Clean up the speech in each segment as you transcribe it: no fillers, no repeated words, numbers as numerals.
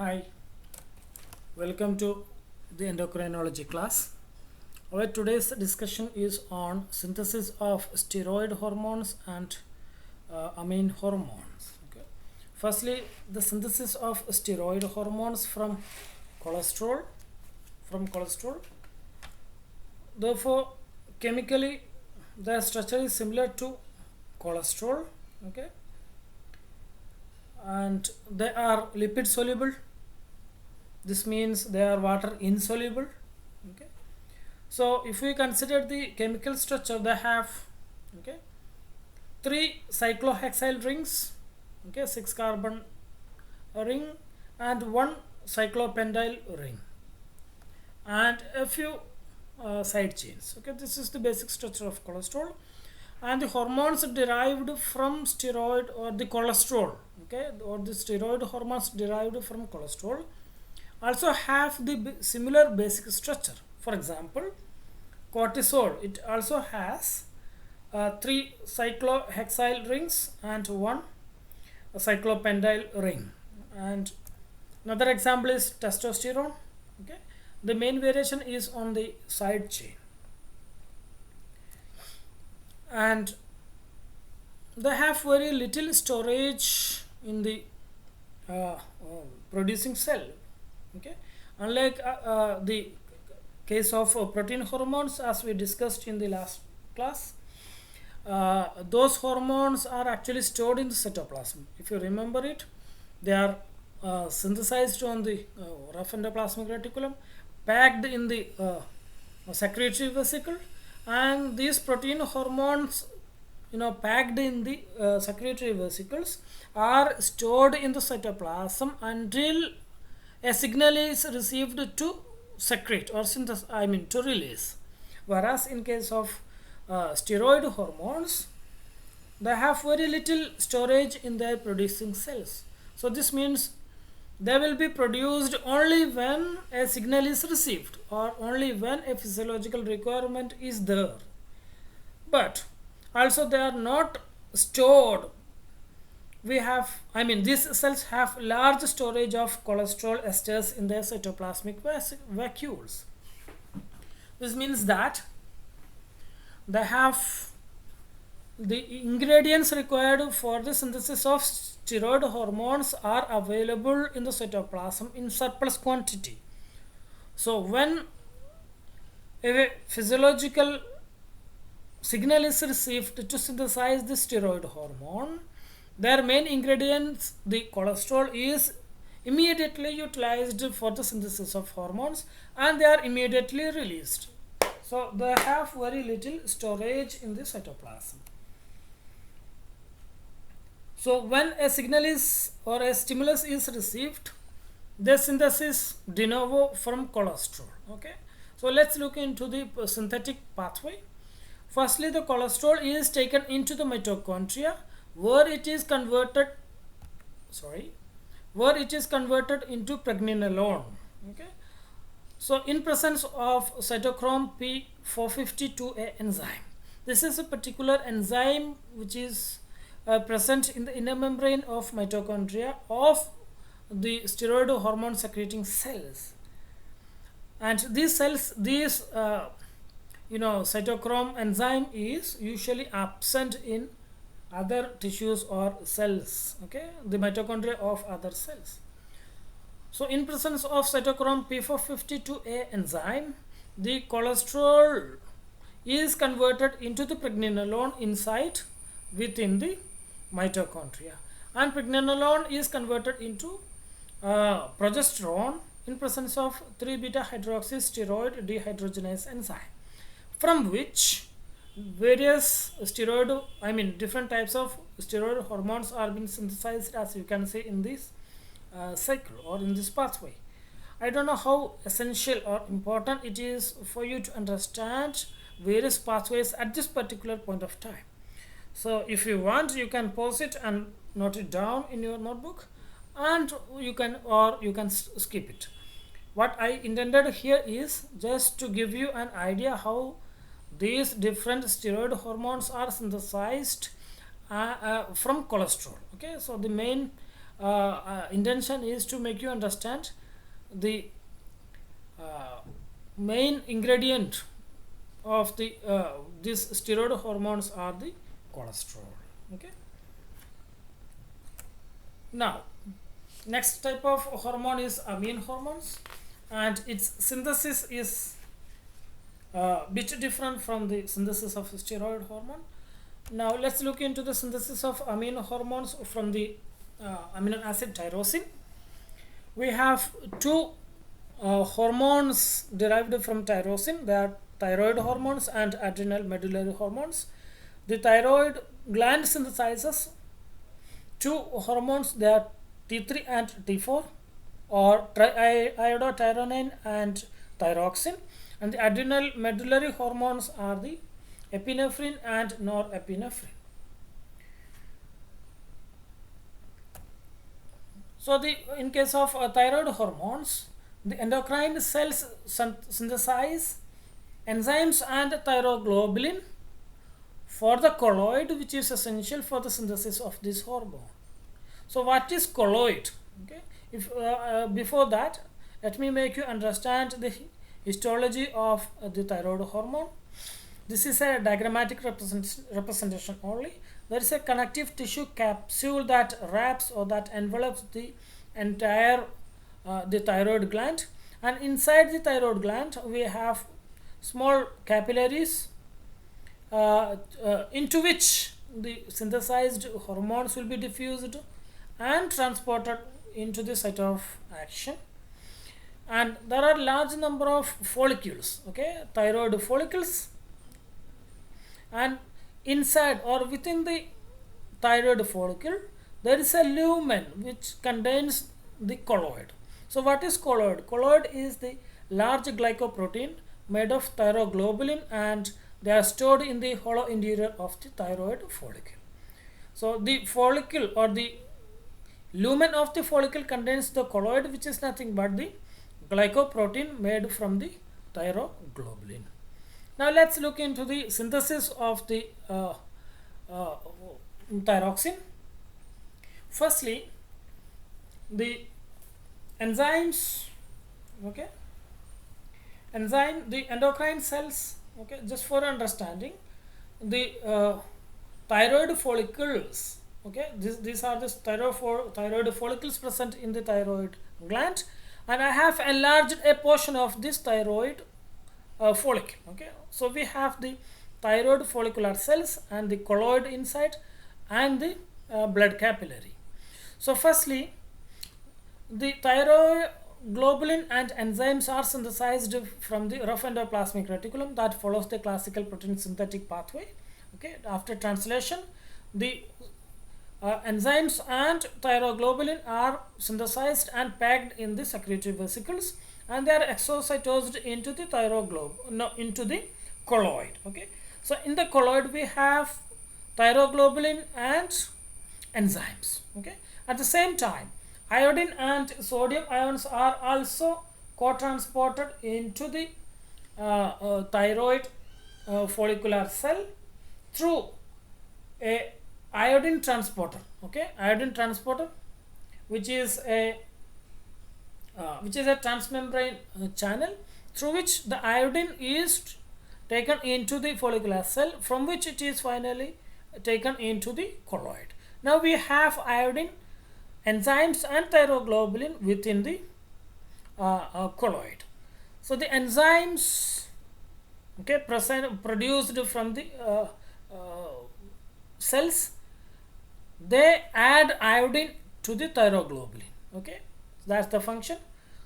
Hi, welcome to the endocrinology class. Our today's discussion is on synthesis of steroid hormones and amine hormones. Okay. Firstly, the synthesis of steroid hormones cholesterol, from cholesterol. Therefore, chemically, the structure is similar to cholesterol. Okay, and they are lipid soluble. This means they are water insoluble. Okay. So if we consider the chemical structure, they have okay three cyclohexyl rings, okay, 6 carbon ring and one cyclopendyl ring and a few side chains. Okay, this is the basic structure of cholesterol, and the hormones derived from steroid or the cholesterol, okay, or the steroid hormones derived from cholesterol also have the similar basic structure. For example, cortisol, it also has three cyclohexyl rings and one cyclopendyl ring. And another example is testosterone. Okay, the main variation is on the side chain, and they have very little storage in the producing cell. Okay, unlike the case of protein hormones, as we discussed in the last class, those hormones are actually stored in the cytoplasm. If you remember it, they are synthesized on the rough endoplasmic reticulum, packed in the secretory vesicle, and these protein hormones, packed in the secretory vesicles, are stored in the cytoplasm until a signal is received to secrete or synthesize, to release. Whereas in case of steroid hormones, they have very little storage in their producing cells. So this means they will be produced only when a signal is received or only when a physiological requirement is there. But also they are not stored. These cells have large storage of cholesterol esters in their cytoplasmic vacuoles. This means that they have the ingredients required for the synthesis of steroid hormones are available in the cytoplasm in surplus quantity. So when a physiological signal is received to synthesize the steroid hormone, their main ingredients, the cholesterol, is immediately utilized for the synthesis of hormones and they are immediately released. So they have very little storage in the cytoplasm. So when a signal is or a stimulus is received, they synthesis de novo from cholesterol. Okay. So let's look into the synthetic pathway. Firstly, the cholesterol is taken into the mitochondria where it is converted into pregnenolone. Okay. So in presence of cytochrome P452A enzyme. This is a particular enzyme which is present in the inner membrane of mitochondria of the steroid hormone secreting cells. And these cells, cytochrome enzyme is usually absent in other tissues or cells, okay, the mitochondria of other cells. So in presence of cytochrome P452A enzyme, the cholesterol is converted into the pregnenolone inside within the mitochondria, and pregnenolone is converted into progesterone in presence of 3-beta hydroxysteroid dehydrogenase enzyme, from which various different types of steroid hormones are being synthesized, as you can see in this cycle or in this pathway. I don't know how essential or important it is for you to understand various pathways at this particular point of time. So if you want, you can pause it and note it down in your notebook, and you can skip it. What I intended here is just to give you an idea how these different steroid hormones are synthesized from cholesterol. Okay, so the main intention is to make you understand the main ingredient of the these steroid hormones are the cholesterol. Okay. Now, next type of hormone is amine hormones, and its synthesis is bit different from the synthesis of steroid hormone. Now let's look into the synthesis of amino hormones from the amino acid tyrosine. We have two hormones derived from tyrosine. They are thyroid hormones and adrenal medullary hormones. The thyroid gland synthesizes two hormones. They are T3 and T4, or iodothyronine and thyroxine. And the adrenal medullary hormones are the epinephrine and norepinephrine. So in case of thyroid hormones, the endocrine cells synthesize enzymes and thyroglobulin for the colloid, which is essential for the synthesis of this hormone. So what is colloid? Okay, if before that, let me make you understand the histology of the thyroid hormone. This is a diagrammatic representation only. There is a connective tissue capsule that wraps or that envelopes the entire the thyroid gland, and inside the thyroid gland we have small capillaries into which the synthesized hormones will be diffused and transported into the site of action. And there are large number of follicles, okay, thyroid follicles, and inside or within the thyroid follicle there is a lumen which contains the colloid. So what is colloid? Colloid is the large glycoprotein made of thyroglobulin, and they are stored in the hollow interior of the thyroid follicle. So the follicle or the lumen of the follicle contains the colloid, which is nothing but the glycoprotein made from the thyroglobulin. Now let's look into the synthesis of the thyroxine. Firstly, the enzymes, okay, the endocrine cells, okay, just for understanding, the thyroid follicles, okay, these are the thyroid follicles present in the thyroid gland, and I have enlarged a portion of this thyroid follicle. Okay, so we have the thyroid follicular cells and the colloid inside and the blood capillary. So firstly, the thyroglobulin and enzymes are synthesized from the rough endoplasmic reticulum that follows the classical protein synthetic pathway. Okay, after translation, the enzymes and thyroglobulin are synthesized and packed in the secretory vesicles, and they are exocytosed into the into the colloid. Okay, so in the colloid we have thyroglobulin and enzymes. Okay, at the same time, iodine and sodium ions are also co-transported into the thyroid follicular cell through a iodine transporter. Okay, iodine transporter, which is a transmembrane channel through which the iodine is taken into the follicular cell, from which it is finally taken into the colloid. Now we have iodine, enzymes and thyroglobulin within the colloid. So the enzymes, okay, produced from the cells, they add iodine to the thyroglobulin. Okay, that's the function.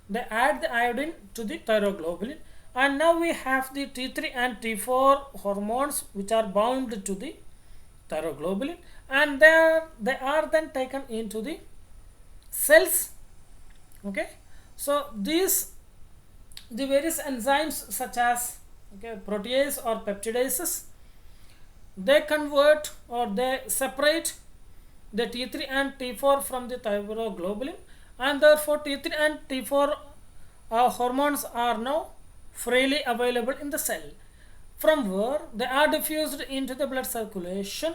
They add the iodine to the thyroglobulin, and now we have the T3 and T4 hormones which are bound to the thyroglobulin, and they are then taken into the cells. Okay, so the various enzymes such as, okay, protease or peptidases, they convert or they separate the T3 and T4 from the thyroglobulin, and therefore T3 and T4 hormones are now freely available in the cell, from where they are diffused into the blood circulation